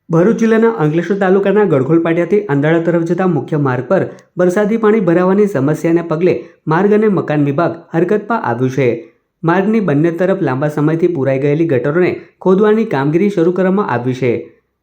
ભરૂચ જિલ્લાના અંકલેશ્વર તાલુકાના ગળખોલ પાટિયાથી અંધાડા તરફ જતા મુખ્ય માર્ગ પર વરસાદી પાણી ભરાવાની સમસ્યાને પગલે માર્ગ અને મકાન વિભાગ હરકતમાં આવ્યું છે। માર્ગની બંને તરફ લાંબા સમયથી પુરાઈ ગયેલી ગટરોને ખોદવાની કામગીરી શરૂ કરવામાં આવી છે।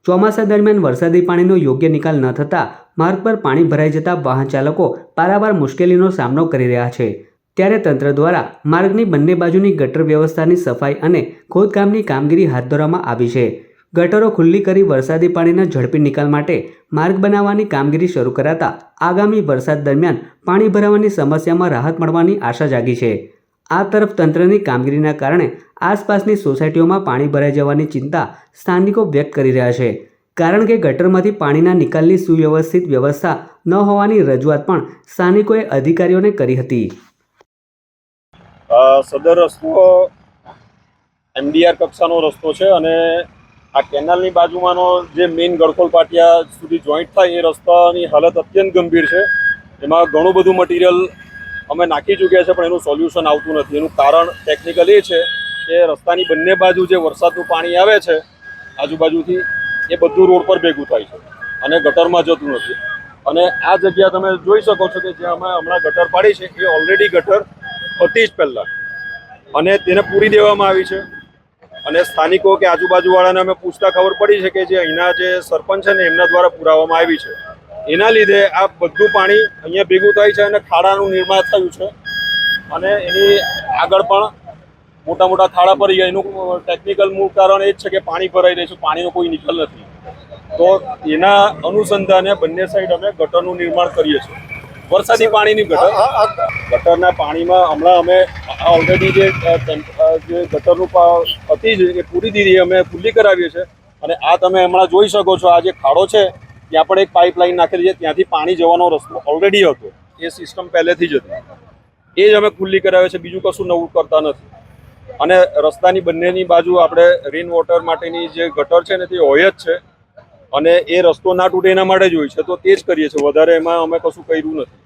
ચોમાસા દરમિયાન વરસાદી પાણીનો યોગ્ય નિકાલ ન થતાં માર્ગ પર પાણી ભરાઈ જતા વાહન ચાલકો પારાવાર મુશ્કેલીનો સામનો કરી રહ્યા છે। ત્યારે તંત્ર દ્વારા માર્ગની બંને બાજુની ગટર વ્યવસ્થાની સફાઈ અને ખોદકામની કામગીરી હાથ ધરવામાં આવી છે। ગટરો ખુલ્લી કરી વરસાદી પાણીના ઝડપી નિકાલ માટે માર્ગ બનાવવાની કામગીરી શરૂ કરાતા આગામી વરસાદ દરમિયાન પાણી ભરાવાની સમસ્યામાં રાહત મળવાની આશા જાગી છે। આ તરફ તંત્રની કામગીરીના કારણે આસપાસની સોસાયટીઓમાં પાણી ભરાઈ જવાની ચિંતા સ્થાનિકો વ્યક્ત કરી રહ્યા છે, કારણ કે ગટરમાંથી પાણીના નિકાલની સુવ્યવસ્થિત વ્યવસ્થા ન હોવાની રજૂઆત પણ સ્થાનિકોએ અધિકારીઓને કરી હતી। સદર રસ્તો MDR કક્ષાનો રસ્તો છે અને આ કેનાલની બાજુમાંનો જે મેઇન ગળખોલ પાટિયા સુધી જોઈન્ટ થાય એ રસ્તાની હાલત અત્યંત ગંભીર છે। એમાં ઘણું બધું મટીરિયલ અમે નાખી ચૂક્યા છે પણ એનું સોલ્યુશન આવતું નથી। એનું કારણ ટેકનિકલ એ છે કે રસ્તાની બંને બાજુ જે વરસાદનું પાણી આવે છે આજુબાજુથી એ બધું રોડ પર ભેગું થાય છે અને ગટરમાં જતું નથી। અને આ જગ્યા તમે જોઈ શકો છો કે જ્યાં અમે હમણાં ગટર પાડી છે એ ઓલરેડી ગટર હતી જ પહેલાં અને તેને પૂરી દેવામાં આવી છે। અને સ્થાનિકો કે આજુબાજુવાળાને અમે પૂછતા ખબર પડી છે કે જે અહીંના જે સરપંચ છે ને એમના દ્વારા પુરાવવામાં આવી છે, એના લીધે આ બધું પાણી અહીંયા ભેગું થાય છે અને ખાડાનું નિર્માણ થયું છે અને એની આગળ પણ મોટા મોટા ખાડા પડી ગયા। એનું ટેકનિકલ મૂળ કારણ એ જ છે કે પાણી ભરાઈ રહ્યું છે, પાણીનો કોઈ નિકાલ નથી। તો એના અનુસંધાને બંને સાઈડ અમે ગટરનું નિર્માણ કરીએ છીએ, વરસાદી પાણીની ગટરના પાણીમાં હમણાં અમે ઓલરેડી જે ગટરનું હતી જ એ પૂરી દીધી અમે ખુલ્લી કરાવીએ છીએ। અને આ તમે હમણાં જોઈ શકો છો, આ જે ખાડો છે ત્યાં પણ એક પાઇપલાઇન નાખેલી છે, ત્યાંથી પાણી જવાનો રસ્તો ઓલરેડી હતો, એ સિસ્ટમ પહેલેથી જ હતી, એ જ અમે ખુલ્લી કરાવીએ છીએ, બીજું કશું નવું કરતા નથી। અને રસ્તાની બંનેની બાજુ આપણે રેન વોટર માટેની જે ગટર છે ને તે હોય જ છે અને એ રસ્તો ના તૂટે એના માટે જ હોય છે, તો તે જ કરીએ છીએ, વધારે એમાં અમે કશું કર્યું નથી।